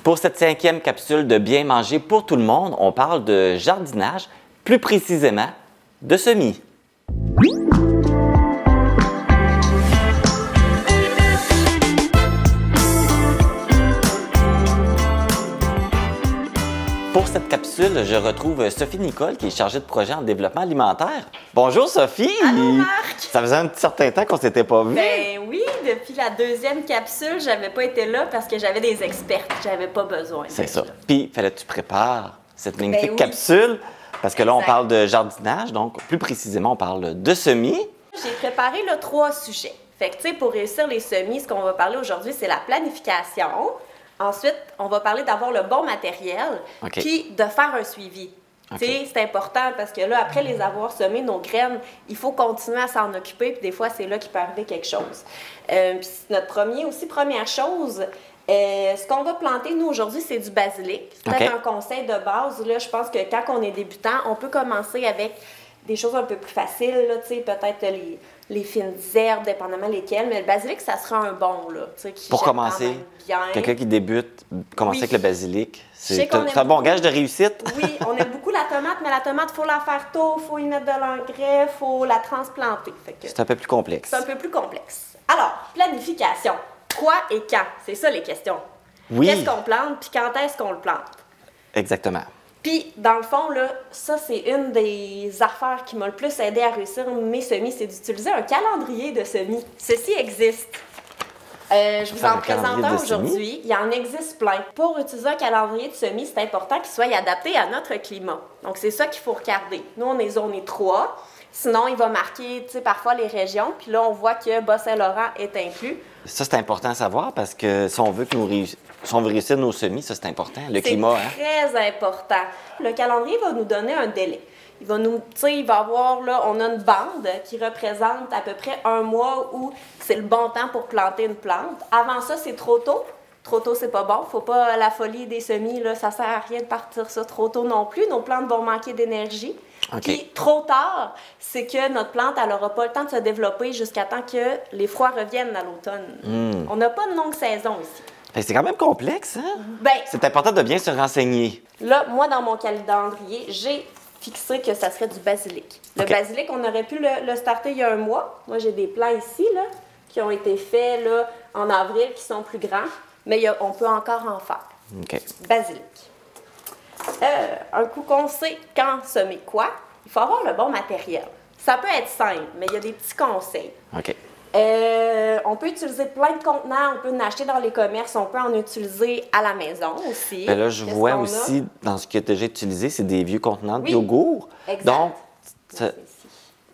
Pour cette 5e capsule de Bien manger pour tout le monde, on parle de jardinage, plus précisément de semis. Pour cette capsule, je retrouve Sophie Nicole, qui est chargée de projet en développement alimentaire. Bonjour Sophie! Allô Marc! Ça faisait un certain temps qu'on ne s'était pas vu. Ben oui, depuis la 2e capsule, j'avais pas été là parce que j'avais des experts. J'avais pas besoin. C'est ça. Puis, il fallait que tu prépares cette magnifique oui. capsule, parce que là, on Exact. parle de jardinage, donc plus précisément, on parle de semis. J'ai préparé là 3 sujets. Fait que, tu sais, pour réussir les semis, ce qu'on va parler aujourd'hui, c'est la planification. Ensuite, on va parler d'avoir le bon matériel, OK. puis de faire un suivi. OK. Tu sais, c'est important parce que là, après les avoir semées, nos graines, il faut continuer à s'en occuper, puis des fois, c'est là qu'il peut arriver quelque chose. Puis notre première chose, ce qu'on va planter, nous, aujourd'hui, c'est du basilic. C'est peut-être OK. un conseil de base. Là, je pense que quand on est débutant, on peut commencer avec des choses un peu plus faciles, là, tu sais, peut-être les fines herbes, dépendamment lesquelles, mais le basilic, ça sera un bon, là, tu sais, qui Pour gère quand commencer, même bien. quelqu'un qui débute, commencer Oui. avec le basilic, sais c'est qu'on un aime bon beaucoup. gage de réussite. Oui, on aime beaucoup la tomate, mais la tomate, il faut la faire tôt, il faut y mettre de l'engrais, il faut la transplanter. Fait que C'est un peu plus complexe. c'est un peu plus complexe. Alors, planification. Quoi et quand? C'est ça les questions. Oui. Qu'est-ce qu'on plante, puis quand est-ce qu'on le plante? Exactement. Puis, dans le fond, là, ça, c'est une des affaires qui m'a le plus aidé à réussir mes semis, c'est d'utiliser un calendrier de semis. Ceci existe. Je vous Faire en un calendrier présente un de semis? aujourd'hui. Il y en existe plein. Pour utiliser un calendrier de semis, c'est important qu'il soit adapté à notre climat. Donc, c'est ça qu'il faut regarder. Nous, on est zoné 3. Sinon, il va marquer, tu sais, parfois les régions. Puis là, on voit que Bas-Saint-Laurent est inclus. Ça, c'est important à savoir parce que si on veut si on veut réussir nos semis, ça, c'est important. Le climat, hein? C'est très important. Le calendrier va nous donner un délai. Il va nous, tu sais, il va avoir, là, on a une bande qui représente à peu près un mois où c'est le bon temps pour planter une plante. Avant ça, c'est trop tôt. Trop tôt, c'est pas bon. Faut pas la folie des semis, là, ça sert à rien de partir ça trop tôt non plus. Nos plantes vont manquer d'énergie. OK. Puis trop tard, c'est que notre plante, elle n'aura pas le temps de se développer jusqu'à temps que les froids reviennent à l'automne. On n'a pas de longue saison ici. Fait que c'est quand même complexe, hein? Ben, C'est important de bien se renseigner. là, moi, dans mon calendrier, j'ai fixé que ça serait du basilic. Le OK. basilic, on aurait pu le starter il y a un mois. Moi, j'ai des plants ici, là, qui ont été faits là, en avril, qui sont plus grands, mais on peut encore en faire. OK. Basilic. Un coup qu'on sait quand semer quoi, il faut avoir le bon matériel. Ça peut être simple, mais il y a des petits conseils. OK. On peut utiliser plein de contenants, on peut en acheter dans les commerces, on peut en utiliser à la maison aussi. Ben là, je Qu'est-ce vois qu'on a? aussi, dans ce qui est déjà utilisé, c'est des vieux contenants de Oui. yogourt. Exact. Donc, c'est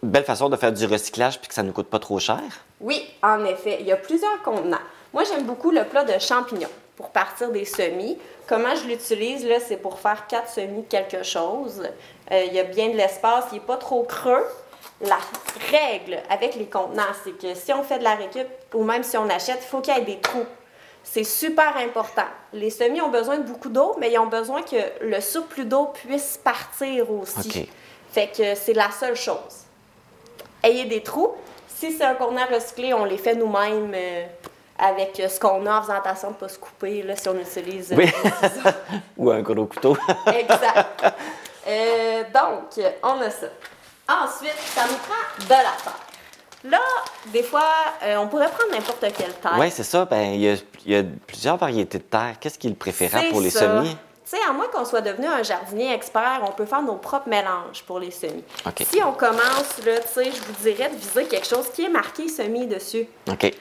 une belle façon de faire du recyclage puis que ça ne nous coûte pas trop cher. Oui, en effet. Il y a plusieurs contenants. Moi, j'aime beaucoup le plat de champignons pour partir des semis. Comment je l'utilise, là, c'est pour faire 4 semis de quelque chose. Il y a bien de l'espace, il n'est pas trop creux. La règle avec les contenants, c'est que si on fait de la récup ou même si on achète, il faut qu'il y ait des trous. C'est super important. Les semis ont besoin de beaucoup d'eau, mais ils ont besoin que le surplus d'eau puisse partir aussi. OK. Fait que c'est la seule chose. Ayez des trous. Si c'est un contenant recyclé, on les fait nous-mêmes avec ce qu'on a en faisant attention de ne pas se couper, là, si on utilise Oui. des ciseaux. Ou un gros couteau. Exact. Donc, on a ça. Ensuite, ça nous prend de la terre. Là, des fois, on pourrait prendre n'importe quelle terre. Oui, c'est ça. Ben, il y a plusieurs variétés de terre. Qu'est-ce qui est le préférable C'est pour les ça. semis? Tu sais, à moins qu'on soit devenu un jardinier expert, on peut faire nos propres mélanges pour les semis. OK. Si on commence, là, tu sais, je vous dirais de viser quelque chose qui est marqué semis dessus. OK.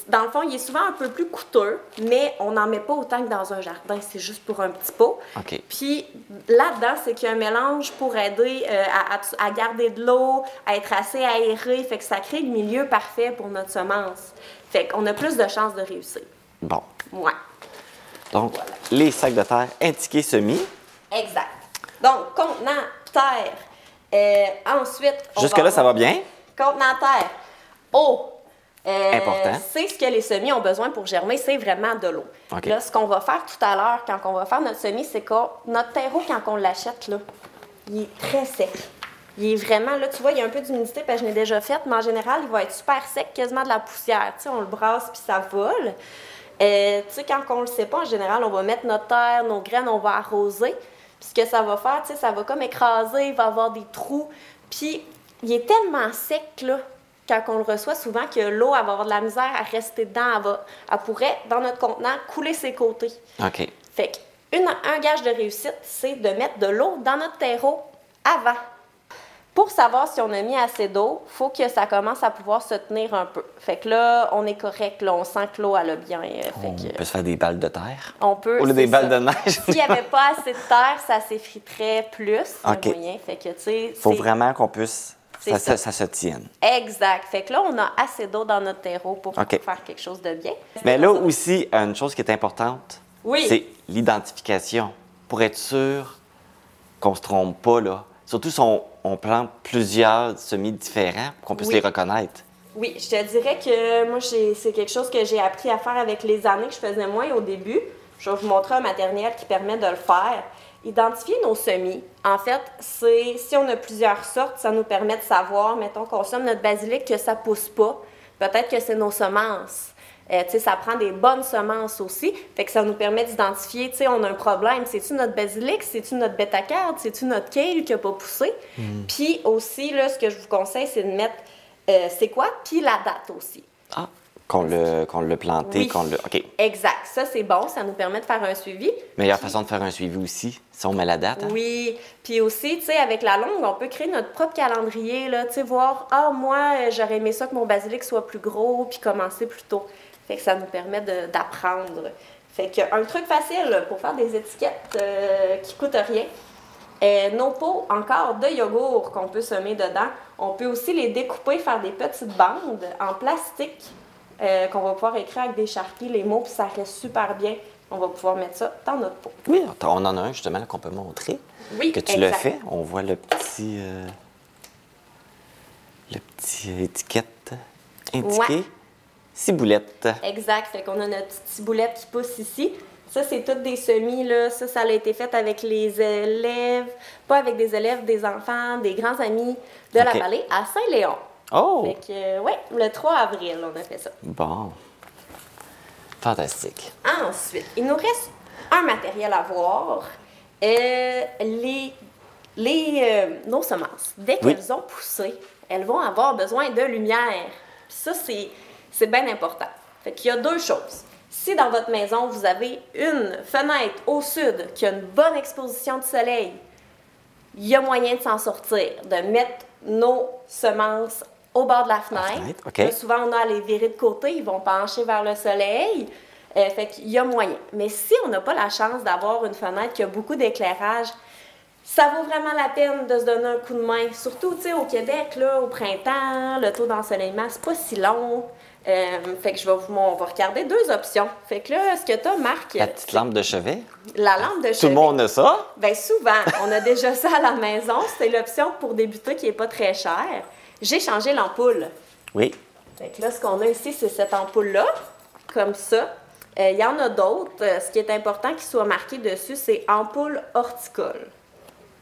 Dans le fond, il est souvent un peu plus coûteux, mais on n'en met pas autant que dans un jardin. C'est juste pour un petit pot. OK. Puis là-dedans, c'est qu'il y a un mélange pour aider à garder de l'eau, à être assez aéré. Fait que ça crée le milieu parfait pour notre semence. Fait qu'on a plus de chances de réussir. Bon. Ouais. Donc, les sacs de terre indiqués semis. Exact. Donc, contenant terre. Ensuite, Jusque-là, ça va bien? Contenant terre. Eau. Important. C'est ce que les semis ont besoin pour germer, c'est vraiment de l'eau. OK. Là, ce qu'on va faire tout à l'heure, quand on va faire notre semis, c'est que notre terreau, quand on l'achète, là, il est très sec. Il est vraiment, là, tu vois, il y a un peu d'humidité, parce que je l'ai déjà fait, mais en général, il va être super sec, quasiment de la poussière. Tu sais, on le brasse, puis ça vole. Tu sais, quand on le sait pas, en général, on va mettre notre terre, nos graines, on va arroser. Puis ce que ça va faire, tu sais, ça va comme écraser, il va y avoir des trous. Puis il est tellement sec, là, quand on le reçoit, souvent que l'eau, elle va avoir de la misère à rester dedans. Elle pourrait, dans notre contenant, couler ses côtés. OK. Fait un gage de réussite, c'est de mettre de l'eau dans notre terreau avant. Pour savoir si on a mis assez d'eau, il faut que ça commence à pouvoir se tenir un peu. Fait que là, on est correct. Là, on sent que l'eau, elle a bien... On peut se faire des balles de terre? On peut. Au lieu des balles de neige? S'il n'y avait pas assez de terre, ça s'effriterait plus. OK. Moyen. Fait que, tu sais... Il faut vraiment qu'on puisse... Ça se tienne. Exact. Fait que là, on a assez d'eau dans notre terreau pour faire quelque chose de bien. Mais là aussi, une chose qui est importante, oui. c'est l'identification. Pour être sûr qu'on ne se trompe pas, là. Surtout si on plante plusieurs semis différents, pour qu'on puisse les reconnaître. Oui, je te dirais que moi, c'est quelque chose que j'ai appris à faire avec les années que je faisais moins au début. Je vais vous montrer un matériel qui permet de le faire. Identifier nos semis, en fait, c'est si on a plusieurs sortes, ça nous permet de savoir, mettons qu'on somme notre basilic, que ça ne pousse pas. Peut-être que c'est nos semences. Tu sais, ça prend des bonnes semences aussi. Fait que ça nous permet d'identifier, tu sais, on a un problème. C'est-tu notre basilic? C'est-tu notre bétacarde? C'est-tu notre kale qui n'a pas poussé? Puis aussi, là, ce que je vous conseille, c'est de mettre c'est quoi? Puis la date aussi. Ah, qu'on l'a planté, qu'on l'a... OK. Exact. Ça, c'est bon. Ça nous permet de faire un suivi. Meilleure façon de faire un suivi aussi, si on met la date. Hein? Oui. Puis aussi, tu sais, avec la longue, on peut créer notre propre calendrier, là. Tu sais, voir, moi, j'aurais aimé ça que mon basilic soit plus gros, puis commencer plus tôt. Fait que ça nous permet d'apprendre. Fait qu'un truc facile pour faire des étiquettes qui coûtent rien. Nos pots encore de yogourt qu'on peut semer dedans, on peut aussi les découper, faire des petites bandes en plastique qu'on va pouvoir écrire avec des charpies les mots, puis ça reste super bien. On va pouvoir mettre ça dans notre pot. Oui, on en a un justement qu'on peut montrer. Oui, que tu le fais. On voit le petit étiquette indiquée. Ouais. Ciboulette. Exact. Fait qu'on a notre petite ciboulette qui pousse ici. Ça, c'est toutes des semis, là. Ça a été fait avec les élèves, pas avec des élèves, des enfants, des grands amis de la vallée à Saint-Léon. Oh! Fait que, oui, le 3 avril, on a fait ça. Bon. Fantastique. Ensuite, il nous reste un matériel à voir. Nos semences, dès qu'elles ont poussé, elles vont avoir besoin de lumière. Puis ça, c'est bien important. Fait qu'il y a deux choses. Si dans votre maison, vous avez une fenêtre au sud qui a une bonne exposition de soleil, il y a moyen de s'en sortir, de mettre nos semences au bord de la fenêtre. Là, souvent, on a à les virer de côté, ils vont pencher vers le soleil. Fait qu'il y a moyen. Mais si on n'a pas la chance d'avoir une fenêtre qui a beaucoup d'éclairage, ça vaut vraiment la peine de se donner un coup de main. Surtout, tu sais, au Québec, là, au printemps, le taux d'ensoleillement, c'est pas si long. Fait que on va regarder deux options. Fait que là, ce que tu as, Marc... La petite lampe de chevet? La lampe de chevet. Tout le monde a ça? Bien, souvent. On a déjà ça à la maison. C'est l'option pour débuter qui n'est pas très chère. J'ai changé l'ampoule. Oui. Fait que là, ce qu'on a ici, c'est cette ampoule-là, comme ça. Il y en a d'autres. Ce qui est important qu'il soit marqué dessus, c'est ampoule horticole.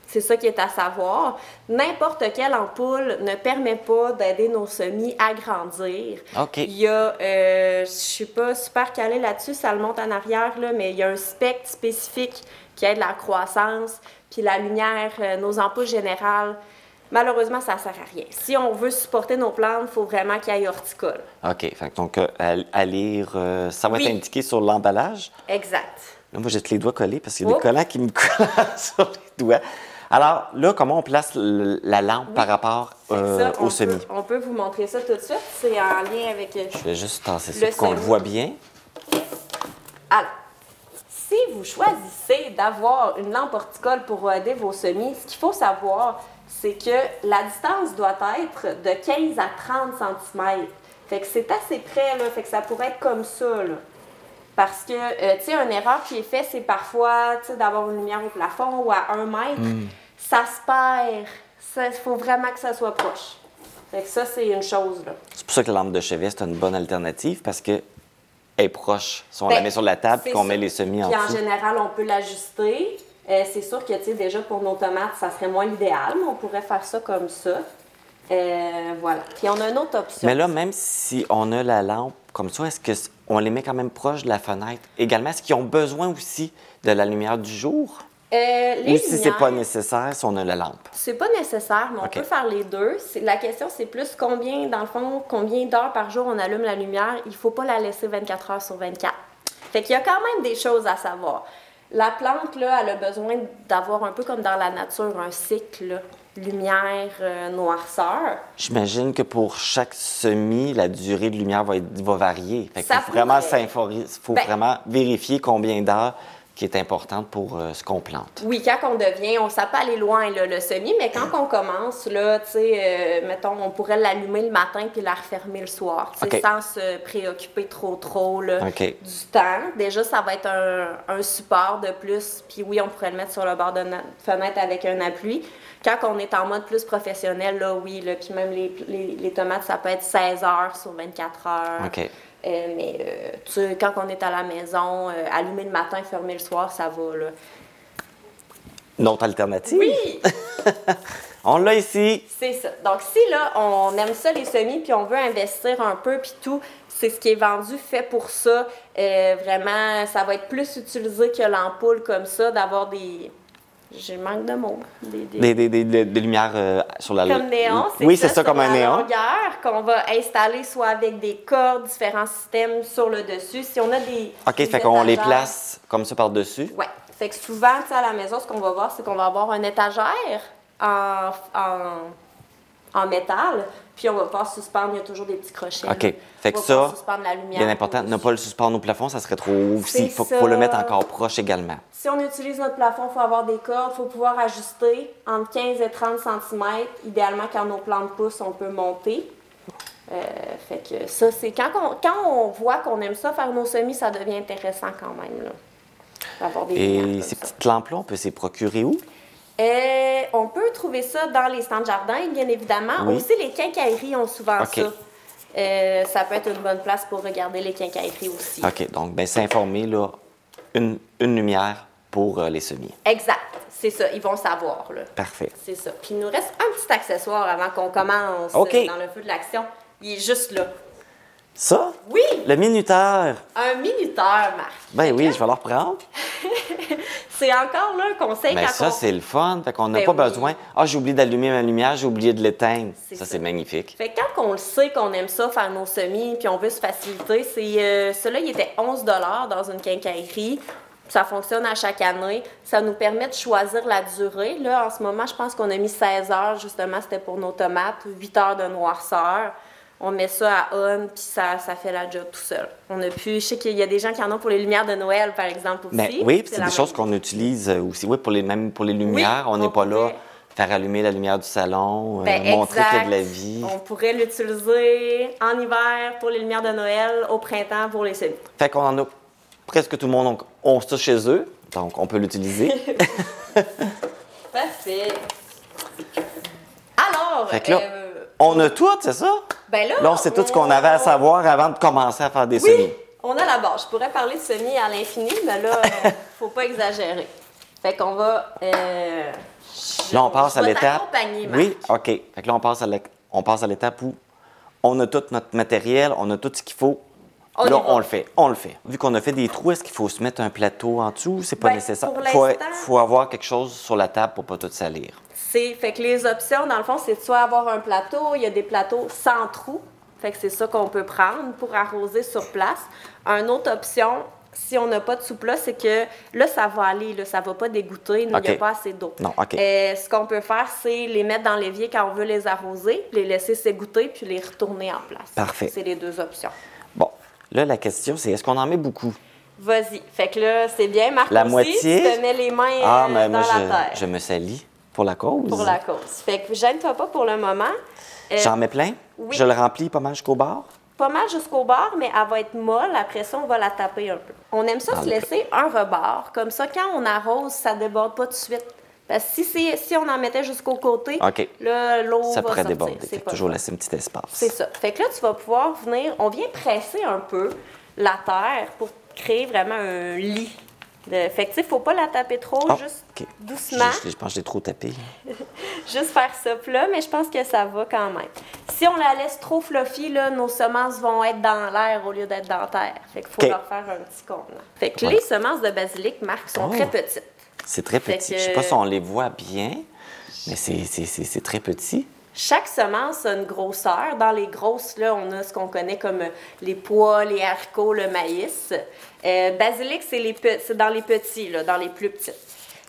C'est ça qui est à savoir. N'importe quelle ampoule ne permet pas d'aider nos semis à grandir. OK. Il y a, je ne suis pas super calée là-dessus, ça le monte en arrière, là, mais il y a un spectre spécifique qui aide la croissance. Puis la lumière, nos ampoules générales, malheureusement, ça ne sert à rien. Si on veut supporter nos plantes, il faut vraiment qu'il y ait horticole. OK. Fait que donc, à lire, ça va être indiqué sur l'emballage? Exact. Là, moi, j'ai tous les doigts collés parce qu'il y a des collants qui me collent sur les doigts. Alors, là, comment on place la lampe par rapport au semis? On peut vous montrer ça tout de suite. C'est en lien avec... Je vais juste tasser ça pour qu'on le voit bien. Alors, si vous choisissez d'avoir une lampe horticole pour aider vos semis, ce qu'il faut savoir, c'est que la distance doit être de 15 à 30 cm. Fait que c'est assez près, là. Fait que ça pourrait être comme ça, là. Parce que, tu sais, une erreur qui est faite, c'est parfois, tu sais, d'avoir une lumière au plafond ou à 1 mètre. Ça se perd. Il faut vraiment que ça soit proche. Fait que ça, c'est une chose, là. C'est pour ça que la lampe de chevet, c'est une bonne alternative parce qu'elle est proche. Si on la met sur la table et qu'on met les semis en dessous. Puis en général, on peut l'ajuster. C'est sûr que, tu sais, déjà pour nos tomates, ça serait moins l'idéal, mais on pourrait faire ça comme ça. Voilà. Puis on a une autre option. Mais là, même si on a la lampe comme ça, est-ce qu'on les met quand même proche de la fenêtre? Également, est-ce qu'ils ont besoin aussi de la lumière du jour? Les Ou si c'est pas lumières, nécessaire, si on a la lampe? c'est pas nécessaire, mais on OK. peut faire les deux. La question, c'est plus combien, dans le fond, combien d'heures par jour on allume la lumière. Il faut pas la laisser 24 heures sur 24. Fait qu'il y a quand même des choses à savoir. La plante, là, elle a besoin d'avoir un peu comme dans la nature, un cycle, là. Lumière, noirceur. J'imagine que pour chaque semis, la durée de lumière va varier. Fait qu'il Ça faut vraiment pourrait. faut Ben- vraiment vérifier combien d'heures qui est importante pour ce qu'on plante. Oui, quand on devient, ça peut aller loin, là, le semis, mais quand on commence, là, tu sais, mettons, on pourrait l'allumer le matin puis la refermer le soir, tu sais, OK. sans se préoccuper trop là, OK. du temps. Déjà, ça va être un support de plus, puis oui, on pourrait le mettre sur le bord de notre fenêtre avec un appui. Quand on est en mode plus professionnel, là, oui, là, puis même les tomates, ça peut être 16 heures sur 24 heures. OK. Tu sais, quand on est à la maison, allumer le matin, fermer le soir, ça va, là. Une autre alternative? Oui! On l'a ici. C'est ça. Donc, si là, on aime ça, les semis, puis on veut investir un peu, puis tout, c'est ce qui est vendu, fait pour ça. Vraiment, ça va être plus utilisé que l'ampoule comme ça, d'avoir des. J'ai manque de mots. Des lumières sur la Comme néon, Oui, c'est ça, comme un sur la néon. longueur qu'on va installer soit avec des cordes, différents systèmes sur le dessus. Si on a des. OK, des fait qu'on les étagères- place comme ça par-dessus. Oui. Fait que souvent, tu sais, à la maison, ce qu'on va voir, c'est qu'on va avoir une étagère en métal, puis on va pouvoir suspendre, il y a toujours des petits crochets. OK. là. Fait que On va pouvoir ça, suspendre la lumière bien important, ne pas le suspendre au plafond, ça serait trop haut aussi. Il C'est faut le ça. mettre encore proche également. Si on utilise notre plafond, il faut avoir des cordes, il faut pouvoir ajuster entre 15 et 30 cm. Idéalement, quand nos plantes poussent, on peut monter. Fait que ça, c'est quand on voit qu'on aime ça, faire nos semis, ça devient intéressant quand même, là. D'avoir des lumières Et comme ces ça. petites lampes-là, on peut s'y procurer où? On peut trouver ça dans les stands de jardin, bien évidemment. Oui. Aussi, les quincailleries ont souvent OK. ça. Ça peut être une bonne place pour regarder les quincailleries aussi. OK, donc, bien, s'informer, là, une lumière pour les semis. Exact, c'est ça. Ils vont savoir, là. Parfait. C'est ça. Puis il nous reste un petit accessoire avant qu'on commence OK. dans le feu de l'action. Il est juste là. Ça? Oui, Le minuteur. un minuteur, Marc. Ben oui, je vais le reprendre. C'est encore là un conseil Mais quand ça, on... c'est le fun. Fait qu'on n'a Ben pas oui. besoin. Ah, j'ai oublié d'allumer ma lumière, j'ai oublié de l'éteindre. C'est Ça, ça. c'est magnifique. Fait que quand on le sait qu'on aime ça, faire nos semis, puis on veut se faciliter, c'est celui-là, il était 11 dans une quincaillerie. Ça fonctionne à chaque année. Ça nous permet de choisir la durée. Là, en ce moment, je pense qu'on a mis 16 heures, justement, c'était pour nos tomates, 8 heures de noirceur. On met ça à on, puis ça fait la job tout seul. On a pu, je sais qu'il y a des gens qui en ont pour les lumières de Noël, par exemple, aussi. Ben oui, puis c'est la des choses même- qu'on utilise aussi. Oui, même pour les lumières, on n'est on pas là pourrait- faire allumer la lumière du salon, Ben, montrer qu'il y a de la exact. vie. On pourrait l'utiliser en hiver pour les lumières de Noël, au printemps pour les semis. Fait qu'on en a presque tout le monde, on ça chez eux, donc on peut l'utiliser. Parfait. Alors, Fait que là, on a tout, c'est ça? ben là, Là, on sait tout ce qu'on avait à savoir avant de commencer à faire des Oui, semis. on a la base. Je pourrais parler de semis à l'infini, mais là, faut pas exagérer. Fait qu'on va... Là, on passe à l'étape. Oui. Oui, OK. Fait que là, on passe à l'étape où on a tout notre matériel, on a tout ce qu'il faut. On y Là, va. on le fait. On le fait. Vu qu'on a fait des trous, est-ce qu'il faut se mettre un plateau en dessous? C'est pas Ben, nécessaire. pour Faut, l'instant- faut avoir quelque chose sur la table pour pas tout salir. Fait que les options, dans le fond, c'est de soit avoir un plateau, il y a des plateaux sans trous. Fait que c'est ça qu'on peut prendre pour arroser sur place. Une autre option, si on n'a pas de sous-plat, c'est que là, ça va aller, là, ça va pas dégoûter, il n'y a OK. pas assez d'eau. Non, OK. Ce qu'on peut faire, c'est les mettre dans l'évier quand on veut les arroser, les laisser s'égoutter, puis les retourner en place. Parfait. C'est les deux options. Bon, là, la question, c'est est-ce qu'on en met beaucoup? Vas-y. Fait que là, c'est bien, Marc, La aussi, moitié? tu te mets les mains Mais dans moi, la terre. je me salis pour la cause. Pour la cause. Fait que gêne-toi pas pour le moment. J'en mets plein? oui. Je le remplis pas mal jusqu'au bord? Pas mal jusqu'au bord, mais elle va être molle. Après ça, on va la taper un peu. On aime ça Dans se le laisser un rebord. Comme ça, quand on arrose, ça déborde pas tout de suite. Parce que si on en mettait jusqu'au côté, OK. là, l'eau Ça va pourrait sortir. déborder. C'est Fait que pas toujours le fun. laisser un petit espace. C'est ça. Fait que là, tu vas pouvoir venir... On vient presser un peu la terre pour créer vraiment un lit Fait que, tu sais, faut pas la taper trop, Oh, juste OK. doucement. Je pense que j'ai trop tapé. Juste faire ça plat, mais je pense que ça va quand même. Si on la laisse trop fluffy, là, nos semences vont être dans l'air au lieu d'être dans la terre. Fait qu'il faut OK. leur faire un petit contenant. Fait que Voilà. les semences de basilic, Marc, sont Oh. très petites. C'est très Fait petit. que- Je sais pas si on les voit bien, mais c'est très petit. Chaque semence a une grosseur. Dans les grosses, là, on a ce qu'on connaît comme les pois, les haricots, le maïs. Basilic, c'est dans les petits, là, dans les plus petites.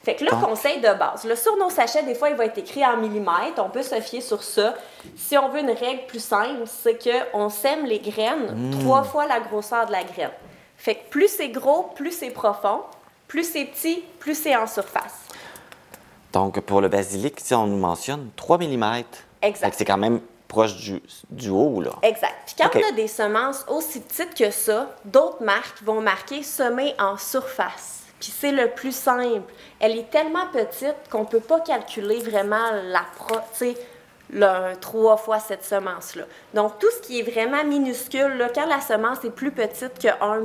Fait que là, Ah. conseil de base. Là, sur nos sachets, des fois, il va être écrit en millimètres. On peut se fier sur ça. Si on veut une règle plus simple, c'est qu'on sème les graines 3 fois la grosseur de la graine. Fait que plus c'est gros, plus c'est profond. Plus c'est petit, plus c'est en surface. Donc, pour le basilic, si on nous mentionne 3 mm. Exact. C'est quand même proche du haut, là. Exact. Puis quand OK. on a des semences aussi petites que ça, d'autres marques vont marquer semer en surface. Puis c'est le plus simple. Elle est tellement petite qu'on ne peut pas calculer vraiment tu sais, 3 fois cette semence-là. Donc, tout ce qui est vraiment minuscule, là, quand la semence est plus petite que 1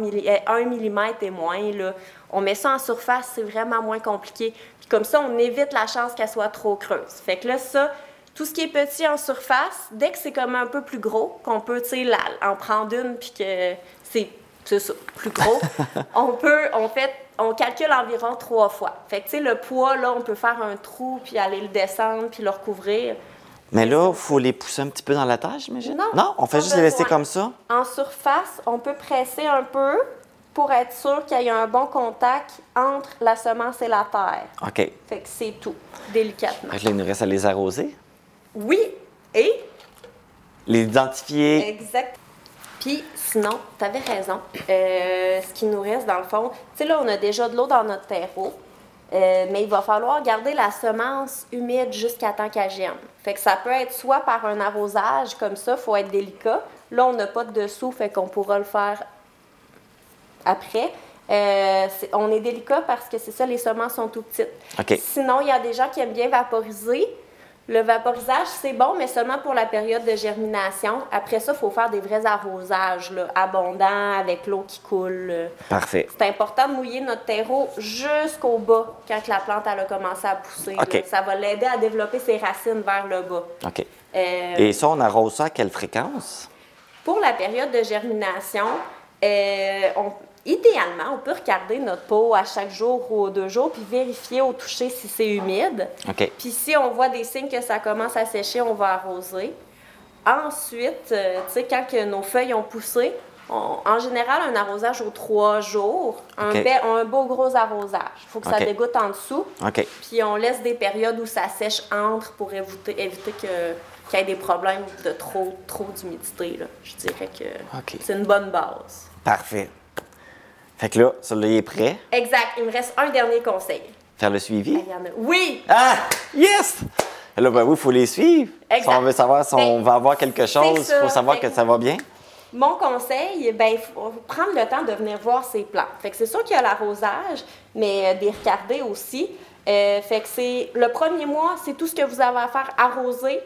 mm et moins, là, on met ça en surface, c'est vraiment moins compliqué. Puis comme ça, on évite la chance qu'elle soit trop creuse. Fait que là, ça, tout ce qui est petit en surface, dès que c'est comme un peu plus gros, qu'on peut, tu sais, en prendre une, puis que c'est ça, plus gros, on calcule environ 3 fois. Fait que, tu sais, le poids, là, on peut faire un trou, puis aller le descendre, puis le recouvrir. Mais là, il faut les pousser un petit peu dans la terre, j'imagine? Non, on fait pas juste les laisser besoin. comme ça? En surface, on peut presser un peu pour être sûr qu'il y ait un bon contact entre la semence et la terre. OK. Fait que c'est tout, délicatement. Fait que là, il nous reste à les arroser, Oui, et les identifier. exact. Puis sinon, tu avais raison. Ce qui nous reste, dans le fond, tu sais, là, on a déjà de l'eau dans notre terreau, mais il va falloir garder la semence humide jusqu'à temps qu'elle germe. Fait que ça peut être soit par un arrosage, comme ça, il faut être délicat. Là, on n'a pas de dessous, fait qu'on pourra le faire après. On est délicat parce que c'est ça, les semences sont tout petites. OK. Sinon, il y a des gens qui aiment bien vaporiser. Le vaporisage, c'est bon, mais seulement pour la période de germination. Après ça, il faut faire des vrais arrosages, là, abondants, avec l'eau qui coule. Parfait. C'est important de mouiller notre terreau jusqu'au bas, quand la plante elle a commencé à pousser. OK. Là. Ça va l'aider à développer ses racines vers le bas. OK. Euh, Et ça, on arrose ça à quelle fréquence? Pour la période de germination, idéalement, on peut regarder notre pot à chaque jour ou aux 2 jours puis vérifier au toucher si c'est humide. OK. Puis si on voit des signes que ça commence à sécher, on va arroser. Ensuite, tu sais, quand que nos feuilles ont poussé, en général, un arrosage aux 3 jours, OK. un beau gros arrosage. Il faut que ça OK. dégoûte en dessous. OK. Puis on laisse des périodes où ça sèche entre pour éviter qu'il y ait des problèmes de trop d'humidité, là. Je dirais que OK. c'est une bonne base. Parfait. Fait que là, celui-là il est prêt. Exact. Il me reste un dernier conseil. Faire le suivi. Il y en a. Oui! Ah! Yes! Là, ben oui, il faut les suivre. Exact. Si on veut savoir si on Ben, va avoir quelque chose, il ça. faut savoir Fait que ça va bien. Mon conseil, ben, il faut prendre le temps de venir voir ses plantes. Fait que c'est sûr qu'il y a l'arrosage, mais des regarder aussi. Fait que c'est le premier mois, c'est tout ce que vous avez à faire, arroser.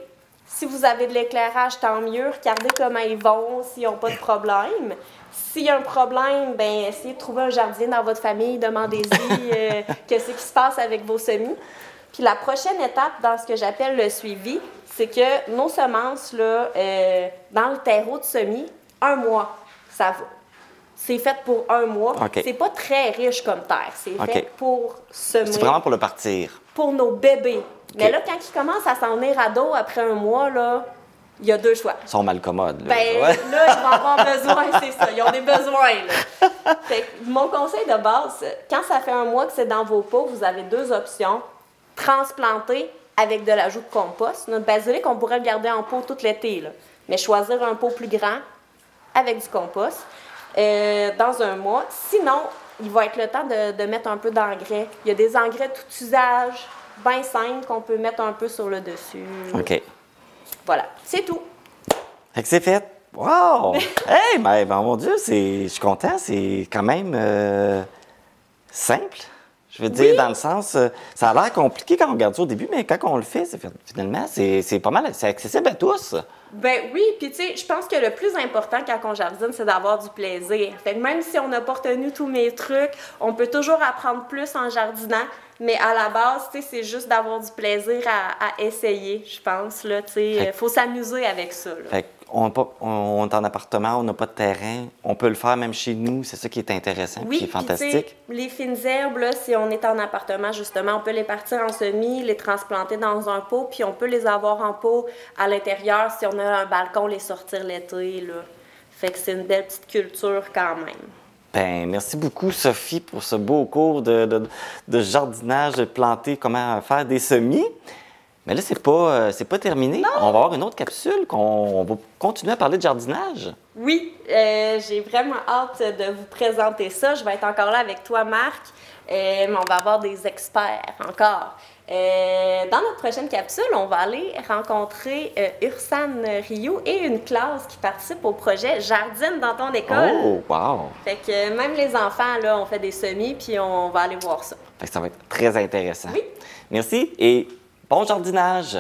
Si vous avez de l'éclairage, tant mieux. Regardez comment ils vont, s'ils n'ont pas de problème. S'il y a un problème, ben essayez de trouver un jardinier dans votre famille, demandez-y qu'est-ce qui se passe avec vos semis. Puis la prochaine étape dans ce que j'appelle le suivi, c'est que nos semences, là, dans le terreau de semis, 1 mois, ça va. C'est fait pour 1 mois. OK. C'est pas très riche comme terre. C'est OK. fait pour semer, C'est vraiment pour le partir. pour nos bébés. Mais OK. là, quand ils commencent à s'en venir à dos après 1 mois, là, il y a 2 choix. Ils sont mal commodes. Là. Ben, Ouais. là, ils vont avoir besoin, c'est ça. Ils ont des besoins, là. Fait que mon conseil de base, quand ça fait 1 mois que c'est dans vos pots, vous avez 2 options. Transplanter avec de l'ajout de compost. Notre basilic, on pourrait le garder en pot tout l'été, là. Mais choisir un pot plus grand avec du compost dans 1 mois. Sinon, il va être le temps de mettre un peu d'engrais. Il y a des engrais tout usage, bien simples, qu'on peut mettre un peu sur le dessus. OK. Voilà, c'est tout. Fait que c'est fait. Wow! Hey, ben, mon Dieu, je suis content. C'est quand même simple. Je veux dire, dans le sens, ça a l'air compliqué quand on regarde ça au début, mais quand on le fait, finalement, c'est pas mal, c'est accessible à tous. Ben oui, puis tu sais, je pense que le plus important quand on jardine, c'est d'avoir du plaisir. Fait que même si on n'a pas retenu tous mes trucs, on peut toujours apprendre plus en jardinant, mais à la base, tu sais, c'est juste d'avoir du plaisir à essayer, je pense, là, tu sais. Faut s'amuser avec ça, là. Fait on est en appartement, on n'a pas de terrain, on peut le faire même chez nous, c'est ça qui est intéressant, Oui, qui est puis fantastique. tu sais, les fines herbes, là, si on est en appartement, justement, on peut les partir en semis, les transplanter dans un pot, puis on peut les avoir en pot à l'intérieur si on a un balcon, les sortir l'été, là. Fait que c'est une belle petite culture quand même. Ben, merci beaucoup, Sophie, pour ce beau cours de jardinage, de planter, comment faire des semis. Mais là, c'est pas terminé. Non. On va avoir une autre capsule, on va continuer à parler de jardinage. Oui, j'ai vraiment hâte de vous présenter ça. Je vais être encore là avec toi, Marc, mais on va avoir des experts encore. Dans notre prochaine capsule, on va aller rencontrer Ursan Rio et une classe qui participe au projet Jardine dans ton école. Oh, wow! Fait que même les enfants, là, on fait des semis, puis on va aller voir ça. Fait que ça va être très intéressant. Oui. Merci et bon jardinage!